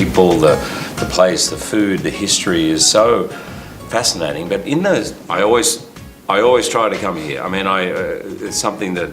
people, the place, the food, the history is so fascinating. But in those, I always try to come here. I mean, it's something that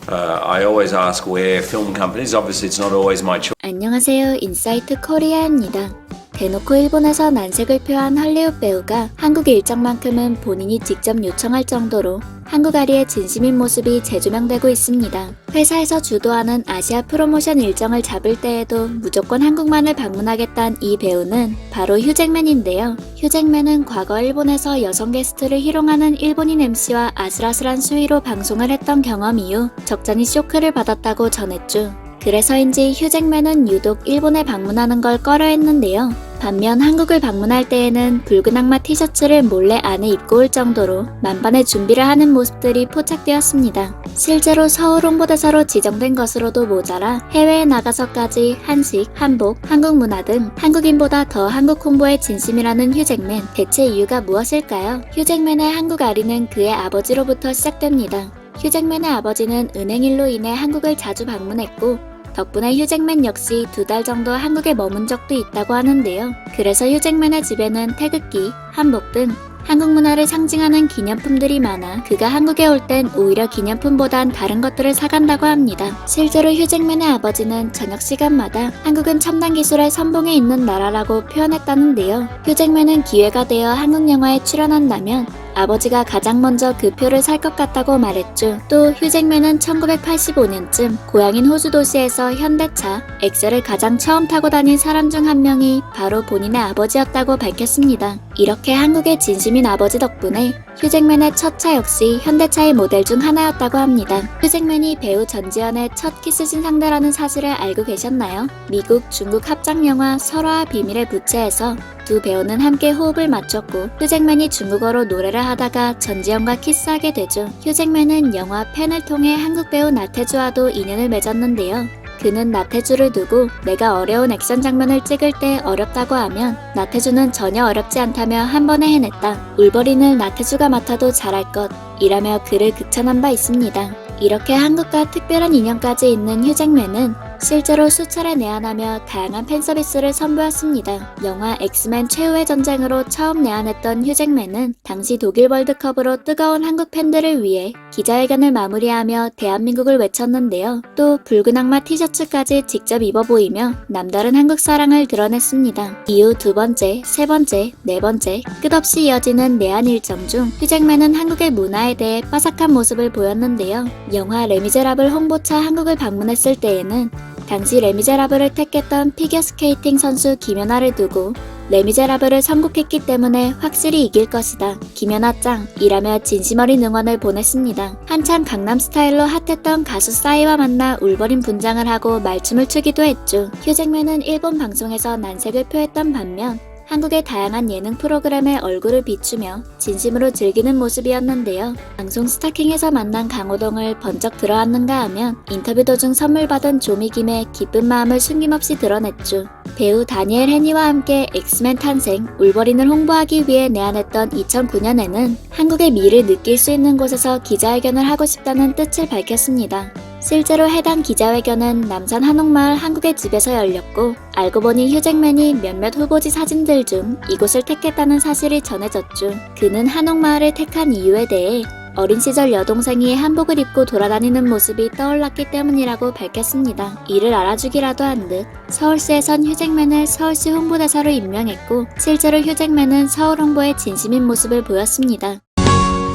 I always ask where film companies. Obviously, it's not always my choice. 안녕하세요. 인사이트 코리아입니다. 대놓고 일본에서 난색을 표한 할리우드 배우가 한국 일정만큼은 본인이 직접 요청할 정도로 한국아리의 진심인 모습이 재조명되고 있습니다. 회사에서 주도하는 아시아 프로모션 일정을 잡을 때에도 무조건 한국만을 방문하겠다는 이 배우는 바로 휴잭맨인데요. 휴잭맨은 과거 일본에서 여성 게스트를 희롱하는 일본인 MC와 아슬아슬한 수위로 방송을 했던 경험 이후 적잖이 쇼크를 받았다고 전했죠. 그래서인지 휴잭맨은 유독 일본에 방문하는 걸 꺼려했는데요. 반면 한국을 방문할 때에는 붉은 악마 티셔츠를 몰래 안에 입고 올 정도로 만반의 준비를 하는 모습들이 포착되었습니다. 실제로 서울 홍보대사로 지정된 것으로도 모자라 해외에 나가서까지 한식, 한복, 한국 문화 등 한국인보다 더 한국 홍보에 진심이라는 휴잭맨. 대체 이유가 무엇일까요? 휴잭맨의 한국 아리는 그의 아버지로부터 시작됩니다. 휴잭맨의 아버지는 은행일로 인해 한국을 자주 방문했고 덕분에 휴잭맨 역시 2달 정도 한국에 머문 적도 있다고 하는데요. 그래서 휴잭맨의 집에는 태극기, 한복 등 한국 문화를 상징하는 기념품들이 많아 그가 한국에 올 땐 오히려 기념품보단 다른 것들을 사간다고 합니다. 실제로 휴잭맨의 아버지는 저녁 시간마다 한국은 첨단 기술의 선봉에 있는 나라라고 표현했다는데요. 휴잭맨은 기회가 되어 한국 영화에 출연한다면 아버지가 가장 먼저 그 표를 살 것 같다고 말했죠. 또 휴잭맨은 1985년쯤 고향인 호주 도시에서 현대차, 엑셀을 가장 처음 타고 다닌 사람 중 한 명이 바로 본인의 아버지였다고 밝혔습니다. 이렇게 한국의 진심인 아버지 덕분에 휴잭맨의 첫 차 역시 현대차의 모델 중 하나였다고 합니다. 휴잭맨이 배우 전지현의 첫 키스신 상대라는 사실을 알고 계셨나요? 미국, 중국 합작 영화 설화와 비밀의 부채에서 두 배우는 함께 호흡을 맞췄고 휴잭맨이 중국어로 노래를 하다가 전지현과 키스하게 되죠. 휴잭맨은 영화 팬을 통해 한국 배우 나태주와도 인연을 맺었는데요. 그는 나태주를 두고 내가 어려운 액션 장면을 찍을 때 어렵다고 하면 나태주는 전혀 어렵지 않다며 한 번에 해냈다. 울버린을 나태주가 맡아도 잘할 것 이라며 그를 극찬한 바 있습니다. 이렇게 한국과 특별한 인연까지 있는 휴잭맨은 실제로 수차례 내한하며 다양한 팬서비스를 선보였습니다. 영화 엑스맨 최후의 전쟁으로 처음 내한했던 휴잭맨은 당시 독일 월드컵으로 뜨거운 한국 팬들을 위해 기자회견을 마무리하며 대한민국을 외쳤는데요. 또 붉은 악마 티셔츠까지 직접 입어 보이며 남다른 한국 사랑을 드러냈습니다. 이후 두 번째, 세 번째, 네 번째 끝없이 이어지는 내한 일정 중 휴잭맨은 한국의 문화에 대해 빠삭한 모습을 보였는데요. 영화 레미제라블 홍보차 한국을 방문했을 때에는 당시 레미제라블을 택했던 피겨스케이팅 선수 김연아를 두고 레미제라블을 선곡했기 때문에 확실히 이길 것이다. 김연아 짱! 이라며 진심 어린 응원을 보냈습니다. 한창 강남스타일로 핫했던 가수 싸이와 만나 울버린 분장을 하고 말춤을 추기도 했죠. 휴잭맨은 일본 방송에서 난색을 표했던 반면 한국의 다양한 예능 프로그램에 얼굴을 비추며 진심으로 즐기는 모습이었는데요. 방송 스타킹에서 만난 강호동을 번쩍 들어왔는가 하면 인터뷰 도중 선물 받은 조미김의 기쁜 마음을 숨김없이 드러냈죠. 배우 다니엘 해니와 함께 엑스맨 탄생, 울버린을 홍보하기 위해 내한했던 2009년에는 한국의 미를 느낄 수 있는 곳에서 기자회견을 하고 싶다는 뜻을 밝혔습니다. 실제로 해당 기자회견은 남산 한옥마을 한국의 집에서 열렸고 알고 보니 휴잭맨이 몇몇 후보지 사진들 중 이곳을 택했다는 사실이 전해졌죠. 그는 한옥마을을 택한 이유에 대해 어린 시절 여동생이 한복을 입고 돌아다니는 모습이 떠올랐기 때문이라고 밝혔습니다. 이를 알아주기라도 한 듯 서울시에선 휴잭맨을 서울시 홍보대사로 임명했고 실제로 휴잭맨은 서울 홍보에 진심인 모습을 보였습니다.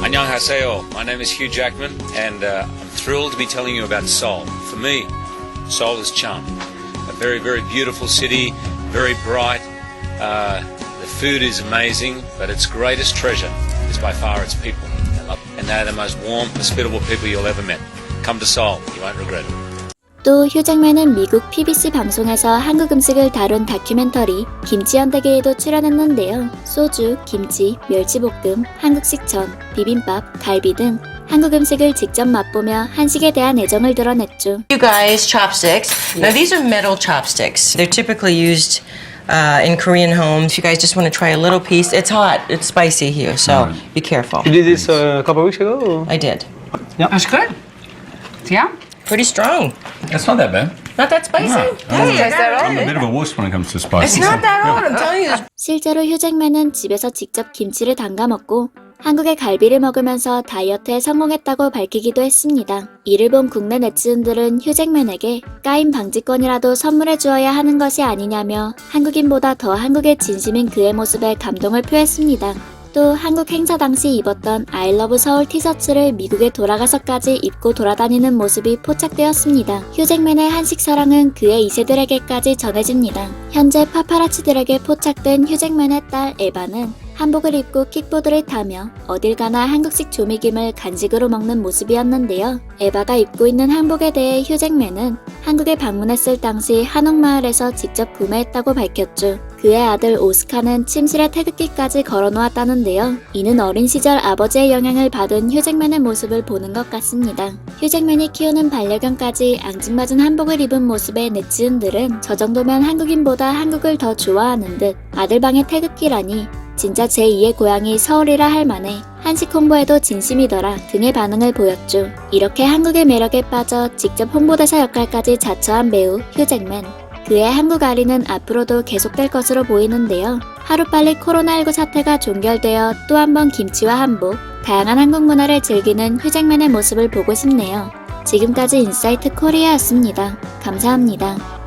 안녕하세요. My name is Hugh Jackman and I'm thrilled to be telling you about Seoul. For me, Seoul is charm. A very, very beautiful city, very bright. The food is amazing, but its greatest treasure is by far its people. And they're the most warm, hospitable people you'll ever meet. Come to Seoul, you won't regret it. 또 휴잭맨은 미국 PBC 방송에서 한국 음식을 다룬 다큐멘터리 김치 연대기에도 출연했는데요. 소주, 김치, 멸치볶음, 한국식 전, 비빔밥, 갈비 등 한국 음식을 직접 맛보며 한식에 대한 애정을 드러냈죠. You guys, chopsticks. Now these are metal chopsticks. They're typically used in Korean homes. If you guys just want to try a little piece, it's hot, it's spicy here, so be careful. You did this a couple of weeks ago? I did. Yeah. That's good. Yeah. Pretty strong. That's not that bad. Not that spicy? Hey, I got I'm a it. bit of a wuss when it comes to spicy. It's not that hot, I'm telling you. 실제로 휴잭맨은 집에서 직접 김치를 담가 먹고 한국의 갈비를 먹으면서 다이어트에 성공했다고 밝히기도 했습니다. 이를 본 국내 네티즌들은 휴잭맨에게 까임 방지권이라도 선물해 주어야 하는 것이 아니냐며 한국인보다 더 한국에 진심인 그의 모습에 감동을 표했습니다. 또 한국 행사 당시 입었던 I love 서울 티셔츠를 미국에 돌아가서까지 입고 돌아다니는 모습이 포착되었습니다. 휴잭맨의 한식 사랑은 그의 2세들에게까지 전해집니다. 현재 파파라치들에게 포착된 휴잭맨의 딸 에바는 한복을 입고 킥보드를 타며 어딜 가나 한국식 조미김을 간식으로 먹는 모습이었는데요. 에바가 입고 있는 한복에 대해 휴잭맨은 한국에 방문했을 당시 한옥마을에서 직접 구매했다고 밝혔죠. 그의 아들 오스카는 침실에 태극기까지 걸어놓았다는데요. 이는 어린 시절 아버지의 영향을 받은 휴잭맨의 모습을 보는 것 같습니다. 휴잭맨이 키우는 반려견까지 앙증맞은 한복을 입은 모습의 네티즌들은 저 정도면 한국인보다 한국을 더 좋아하는 듯 아들 방에 태극기라니 진짜 제2의 고향이 서울이라 할 만해 한식 홍보에도 진심이더라 등의 반응을 보였죠. 이렇게 한국의 매력에 빠져 직접 홍보대사 역할까지 자처한 배우 휴잭맨. 그의 한국 아리는 앞으로도 계속될 것으로 보이는데요. 하루빨리 코로나19 사태가 종결되어 또 한 번 김치와 한복, 다양한 한국 문화를 즐기는 휴잭맨의 모습을 보고 싶네요. 지금까지 인사이트 코리아였습니다. 감사합니다.